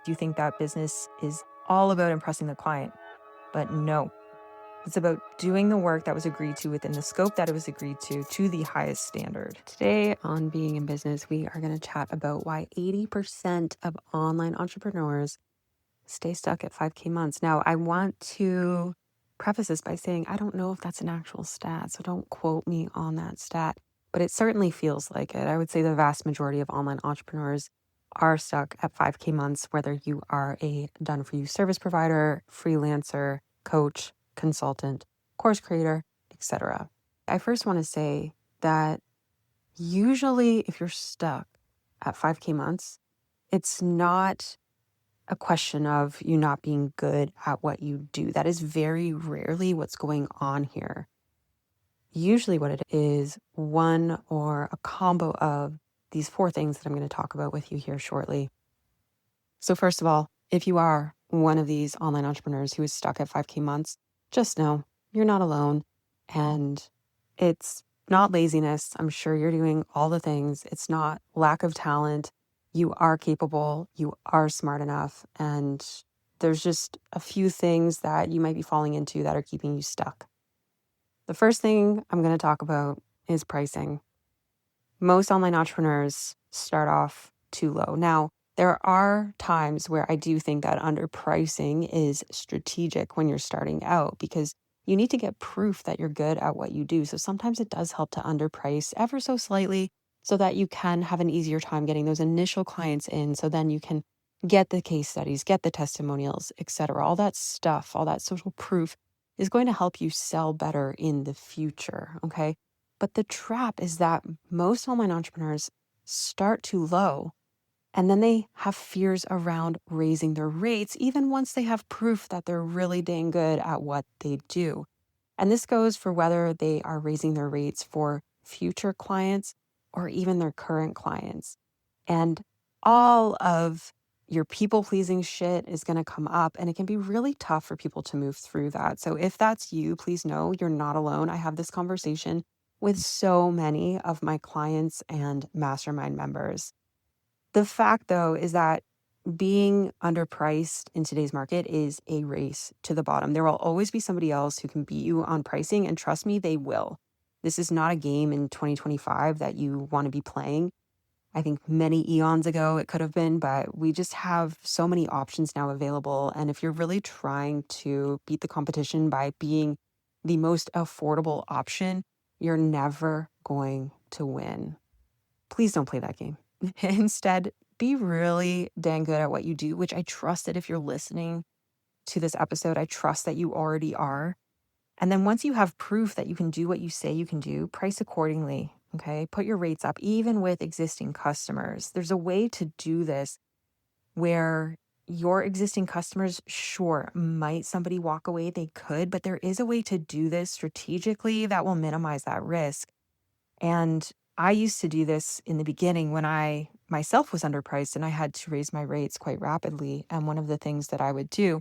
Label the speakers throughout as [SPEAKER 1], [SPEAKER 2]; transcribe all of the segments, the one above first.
[SPEAKER 1] you think that business is all about impressing the client. But no, it's about doing the work that was agreed to within the scope that it was agreed to the highest standard. Today on Being in Business, we are going to chat about why 80% of online entrepreneurs stay stuck at 5K months. Now, I want to preface this by saying I don't know if that's an actual stat, so don't quote me on that stat, but it certainly feels like it. I would say the vast majority of online entrepreneurs are stuck at 5K months, whether you are a done-for-you service provider, freelancer, coach, consultant, course creator, etc. I first want to say that usually if you're stuck at 5K months, it's not a question of you not being good at what you do. That is very rarely what's going on here. Usually what it is, one or a combo of these 4 things that I'm going to talk about with you here shortly. So first of all, if you are one of these online entrepreneurs who is stuck at 5K months, just know you're not alone, and it's not laziness. I'm sure you're doing all the things. It's not lack of talent. You are capable, you are smart enough, and there's just a few things that you might be falling into that are keeping you stuck. The first thing I'm going to talk about is pricing. Most online entrepreneurs start off too low. Now, there are times where I do think that underpricing is strategic when you're starting out because you need to get proof that you're good at what you do. So sometimes it does help to underprice ever so slightly so that you can have an easier time getting those initial clients in. So then you can get the case studies, get the testimonials, etc. All that stuff, all that social proof is going to help you sell better in the future. Okay. But the trap is that most online entrepreneurs start too low and then they have fears around raising their rates, even once they have proof that they're really dang good at what they do. And this goes for whether they are raising their rates for future clients or even their current clients. And all of your people-pleasing shit is going to come up, and it can be really tough for people to move through that. So if that's you, please know you're not alone. I have this conversation with so many of my clients and mastermind members. The fact, though, is that being underpriced in today's market is a race to the bottom. There will always be somebody else who can beat you on pricing, and trust me, they will. This is not a game in 2025 that you want to be playing. I think many eons ago it could have been, but we just have so many options now available. And if you're really trying to beat the competition by being the most affordable option, you're never going to win. Please don't play that game. Instead, be really dang good at what you do, which I trust that if you're listening to this episode, I trust that you already are. And then once you have proof that you can do what you say you can do, price accordingly, okay? Put your rates up, even with existing customers. There's a way to do this where your existing customers, sure, might somebody walk away? They could, but there is a way to do this strategically that will minimize that risk. And I used to do this in the beginning when I myself was underpriced and I had to raise my rates quite rapidly. And one of the things that I would do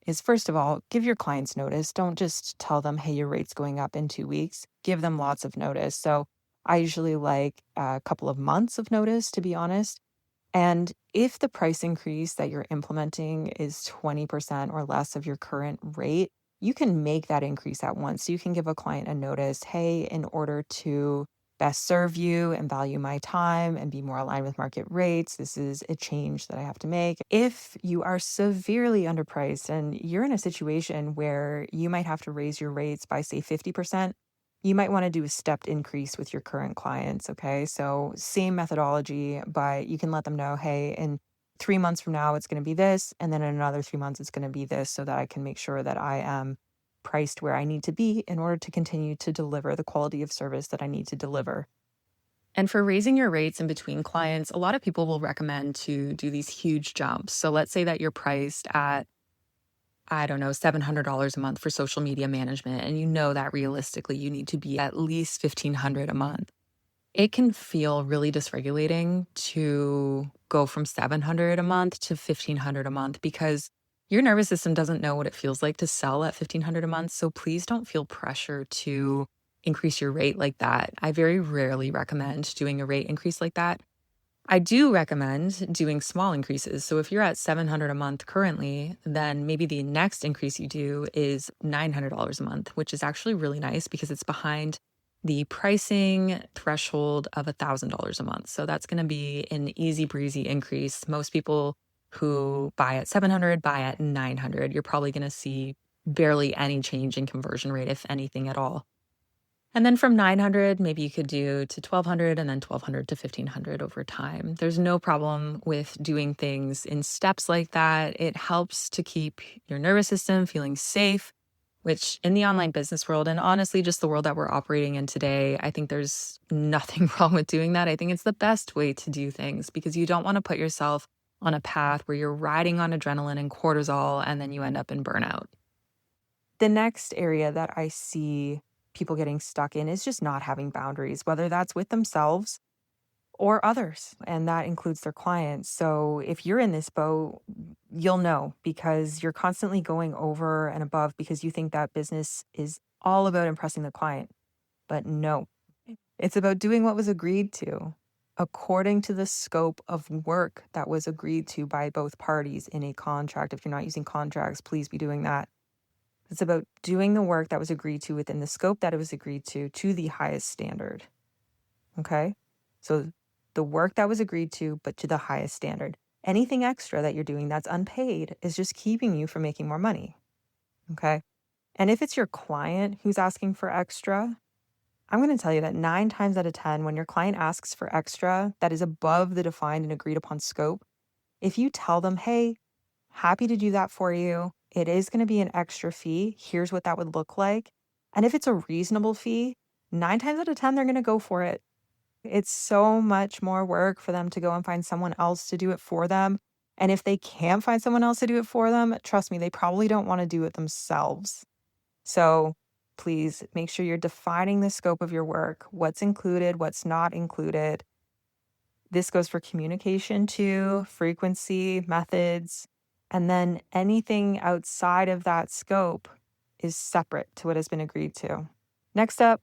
[SPEAKER 1] is, first of all, give your clients notice. Don't just tell them, hey, your rate's going up in 2 weeks. Give them lots of notice. So I usually like a couple of months of notice, to be honest. And if the price increase that you're implementing is 20% or less of your current rate, you can make that increase at once. So you can give a client a notice, hey, in order to best serve you and value my time and be more aligned with market rates, this is a change that I have to make. If you are severely underpriced and you're in a situation where you might have to raise your rates by, say, 50%, you might want to do a stepped increase with your current clients, okay? So same methodology, but you can let them know, hey, in 3 months from now, it's going to be this, and then in another 3 months, it's going to be this, so that I can make sure that I am priced where I need to be in order to continue to deliver the quality of service that I need to deliver. And for raising your rates in between clients, a lot of people will recommend to do these huge jumps. So let's say that you're priced at, I don't know, $700 a month for social media management, and you know that realistically you need to be at least $1,500 a month. It can feel really dysregulating to go from $700 a month to $1,500 a month because your nervous system doesn't know what it feels like to sell at $1,500 a month. So please don't feel pressure to increase your rate like that. I very rarely recommend doing a rate increase like that. I do recommend doing small increases. So if you're at $700 a month currently, then maybe the next increase you do is $900 a month, which is actually really nice because it's behind the pricing threshold of $1,000 a month. So that's going to be an easy breezy increase. Most people who buy at 700 buy at 900. You're probably going to see barely any change in conversion rate, if anything at all. And then from 900, maybe you could do to 1200 and then 1200 to 1500 over time. There's no problem with doing things in steps like that. It helps to keep your nervous system feeling safe, which in the online business world, and honestly, just the world that we're operating in today, I think there's nothing wrong with doing that. I think it's the best way to do things because you don't want to put yourself on a path where you're riding on adrenaline and cortisol and then you end up in burnout. The next area that I see people getting stuck in is just not having boundaries, whether that's with themselves or others, and that includes their clients. So if you're in this boat, you'll know because you're constantly going over and above because you think that business is all about impressing the client. But no, it's about doing what was agreed to according to the scope of work that was agreed to by both parties in a contract. If you're not using contracts, please be doing that. It's about doing the work that was agreed to within the scope that it was agreed to the highest standard. Okay? So the work that was agreed to, but to the highest standard. Anything extra that you're doing that's unpaid is just keeping you from making more money. Okay? And if it's your client who's asking for extra, I'm going to tell you that 9 times out of 10, when your client asks for extra that is above the defined and agreed upon scope, if you tell them, hey, happy to do that for you. It is going to be an extra fee. Here's what that would look like. And if it's a reasonable fee, 9 times out of 10, they're going to go for it. It's so much more work for them to go and find someone else to do it for them. And if they can't find someone else to do it for them, trust me, they probably don't want to do it themselves. So please make sure you're defining the scope of your work, what's included, what's not included. This goes for communication too, frequency, methods, and then anything outside of that scope is separate to what has been agreed to. Next up,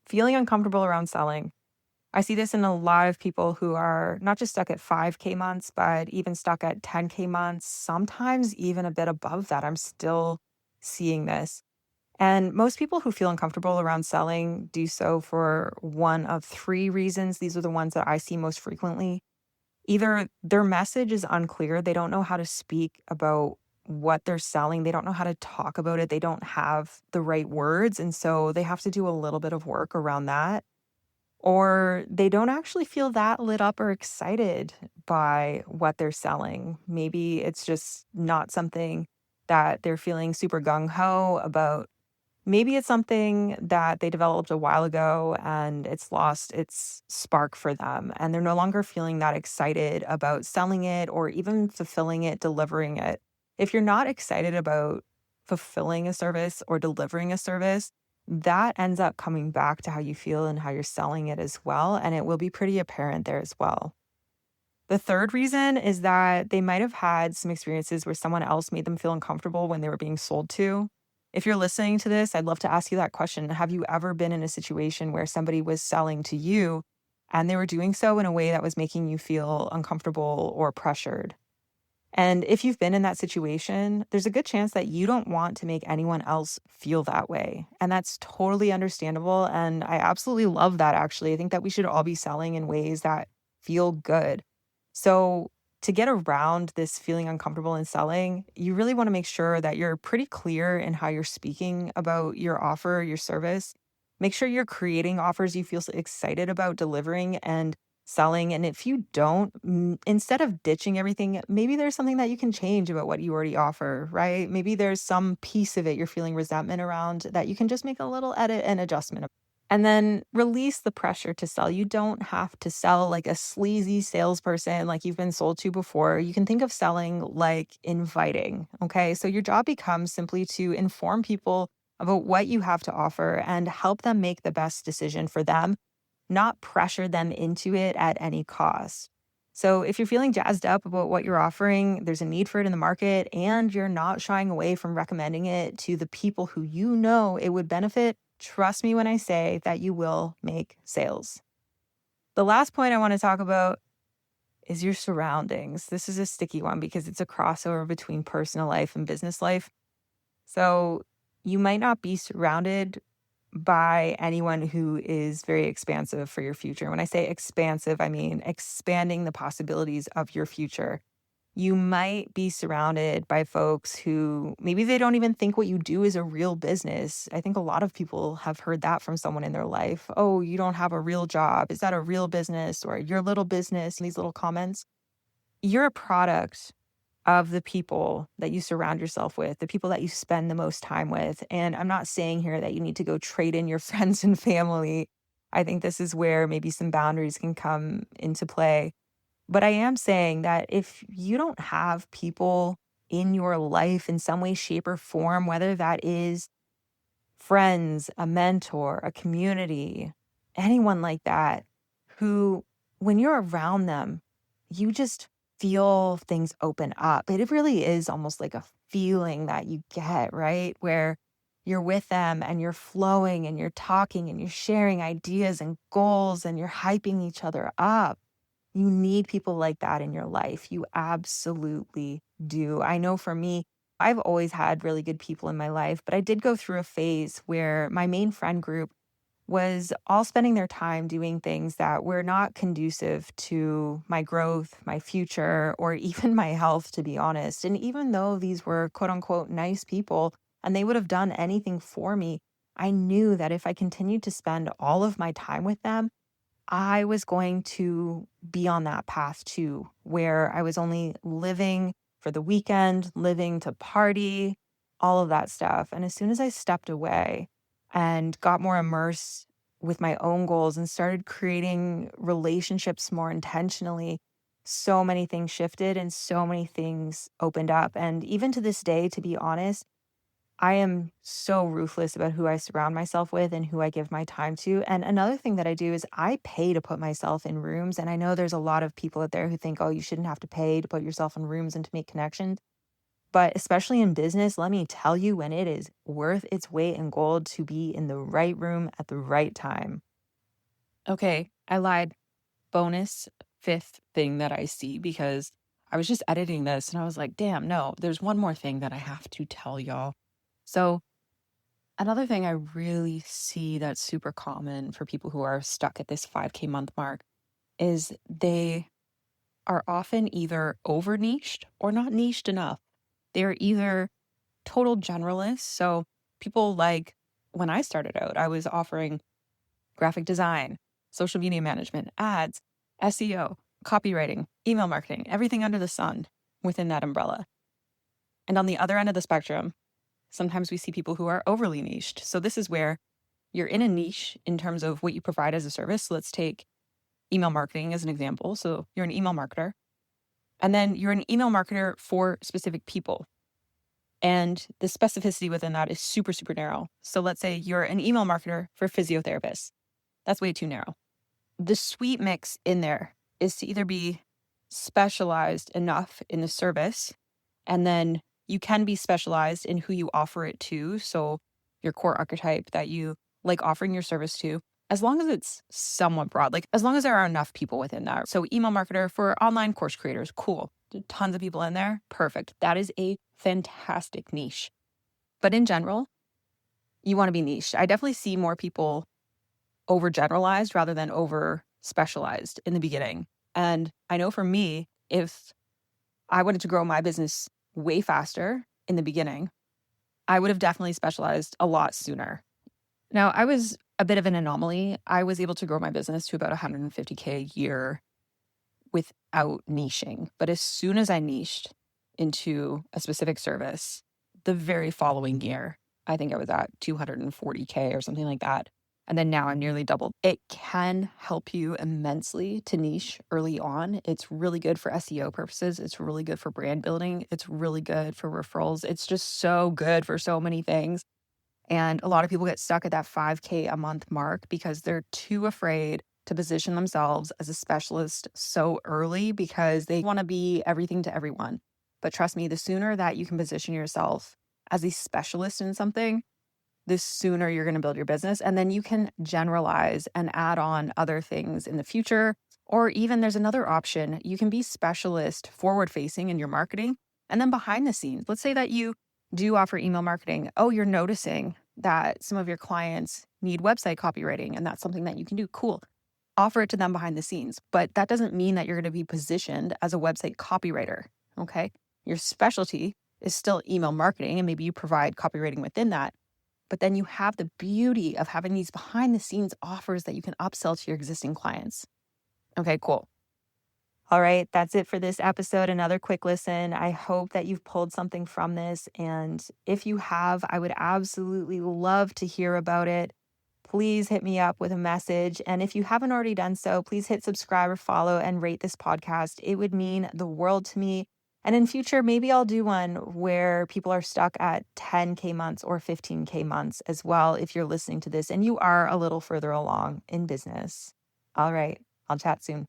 [SPEAKER 1] feeling uncomfortable around selling. I see this in a lot of people who are not just stuck at 5K months, but even stuck at 10K months, sometimes even a bit above that. I'm still seeing this. And most people who feel uncomfortable around selling do so for one of 3 reasons. These are the ones that I see most frequently. Either their message is unclear, they don't know how to speak about what they're selling, they don't know how to talk about it, they don't have the right words, and so they have to do a little bit of work around that. Or they don't actually feel that lit up or excited by what they're selling. Maybe it's just not something that they're feeling super gung ho about. Maybe it's something that they developed a while ago and it's lost its spark for them, and they're no longer feeling that excited about selling it or even fulfilling it, delivering it. If you're not excited about fulfilling a service or delivering a service, that ends up coming back to how you feel and how you're selling it as well, and it will be pretty apparent there as well. The third reason is that they might have had some experiences where someone else made them feel uncomfortable when they were being sold to. If you're listening to this, I'd love to ask you that question. Have you ever been in a situation where somebody was selling to you and they were doing so in a way that was making you feel uncomfortable or pressured? And if you've been in that situation, there's a good chance that you don't want to make anyone else feel that way. And that's totally understandable. And I absolutely love that, actually. I think that we should all be selling in ways that feel good. So, to get around this feeling uncomfortable in selling, you really want to make sure that you're pretty clear in how you're speaking about your offer, your service. Make sure you're creating offers you feel excited about delivering and selling. And if you don't, instead of ditching everything, maybe there's something that you can change about what you already offer, right? Maybe there's some piece of it you're feeling resentment around that you can just make a little edit and adjustment. And then release the pressure to sell. You don't have to sell like a sleazy salesperson like you've been sold to before. You can think of selling like inviting. Okay. So your job becomes simply to inform people about what you have to offer and help them make the best decision for them, not pressure them into it at any cost. So if you're feeling jazzed up about what you're offering, there's a need for it in the market, and you're not shying away from recommending it to the people who you know it would benefit, trust me when I say that you will make sales. The last point I want to talk about is your surroundings. This is a sticky one because it's a crossover between personal life and business life. So you might not be surrounded by anyone who is very expansive for your future. When I say expansive, I mean expanding the possibilities of your future. You might be surrounded by folks who maybe they don't even think what you do is a real business. I think a lot of people have heard that from someone in their life. Oh, you don't have a real job. Is that a real business or your little business? These little comments. You're a product of the people that you surround yourself with, the people that you spend the most time with. And I'm not saying here that you need to go trade in your friends and family. I think this is where maybe some boundaries can come into play. But I am saying that if you don't have people in your life in some way, shape, or form, whether that is friends, a mentor, a community, anyone like that, who, when you're around them, you just feel things open up. It really is almost like a feeling that you get, right? Where you're with them and you're flowing and you're talking and you're sharing ideas and goals and you're hyping each other up. You need people like that in your life. You absolutely do. I know for me, I've always had really good people in my life, but I did go through a phase where my main friend group was all spending their time doing things that were not conducive to my growth, my future, or even my health, to be honest. And even though these were quote unquote nice people and they would have done anything for me, I knew that if I continued to spend all of my time with them, I was going to be on that path too, where I was only living for the weekend, living to party, all of that stuff. And as soon as I stepped away and got more immersed with my own goals and started creating relationships more intentionally, so many things shifted and so many things opened up. And even to this day, to be honest, I am so ruthless about who I surround myself with and who I give my time to. And another thing that I do is I pay to put myself in rooms. And I know there's a lot of people out there who think, oh, you shouldn't have to pay to put yourself in rooms and to make connections. But especially in business, let me tell you, when it is worth its weight in gold to be in the right room at the right time. Okay, I lied. Bonus fifth thing that I see, because I was just editing this and I was like, damn, no, there's one more thing that I have to tell y'all. So, another thing I really see that's super common for people who are stuck at this 5K month mark is they are often either over niched or not niched enough. They're either total generalists. So, people like when I started out, I was offering graphic design, social media management, ads, SEO, copywriting, email marketing, everything under the sun within that umbrella. And on the other end of the spectrum, sometimes we see people who are overly niched. So this is where you're in a niche in terms of what you provide as a service. So let's take email marketing as an example. So you're an email marketer, and then you're an email marketer for specific people. And the specificity within that is super, super narrow. So let's say you're an email marketer for physiotherapists. That's way too narrow. The sweet mix in there is to either be specialized enough in the service, and then you can be specialized in who you offer it to. So your core archetype that you like offering your service to, as long as it's somewhat broad, like as long as there are enough people within that. So email marketer for online course creators, cool. Tons of people in there, perfect. That is a fantastic niche. But in general, you want to be niche. I definitely see more people overgeneralized rather than over specialized in the beginning. And I know for me, if I wanted to grow my business way faster in the beginning, I would have definitely specialized a lot sooner. Now, I was a bit of an anomaly. I was able to grow my business to about 150K a year without niching. But as soon as I niched into a specific service, the very following year, I think I was at 240K or something like that. And then now I'm nearly doubled. It can help you immensely to niche early on. It's really good for SEO purposes. It's really good for brand building. It's really good for referrals. It's just so good for so many things. And a lot of people get stuck at that 5K a month mark because they're too afraid to position themselves as a specialist so early because they want to be everything to everyone. But trust me, the sooner that you can position yourself as a specialist in something, the sooner you're going to build your business. And then you can generalize and add on other things in the future. Or even there's another option. You can be specialist forward facing in your marketing and then behind the scenes. Let's say that you do offer email marketing. Oh, you're noticing that some of your clients need website copywriting and that's something that you can do. Cool. Offer it to them behind the scenes. But that doesn't mean that you're going to be positioned as a website copywriter. Okay. Your specialty is still email marketing and maybe you provide copywriting within that. But then you have the beauty of having these behind the scenes offers that you can upsell to your existing clients. Okay, cool. All right, that's it for this episode. Another quick listen. I hope that you've pulled something from this. And if you have, I would absolutely love to hear about it. Please hit me up with a message. And if you haven't already done so, please hit subscribe or follow and rate this podcast. It would mean the world to me. And in future, maybe I'll do one where people are stuck at 10K months or 15K months as well, if you're listening to this and you are a little further along in business. All right, I'll chat soon.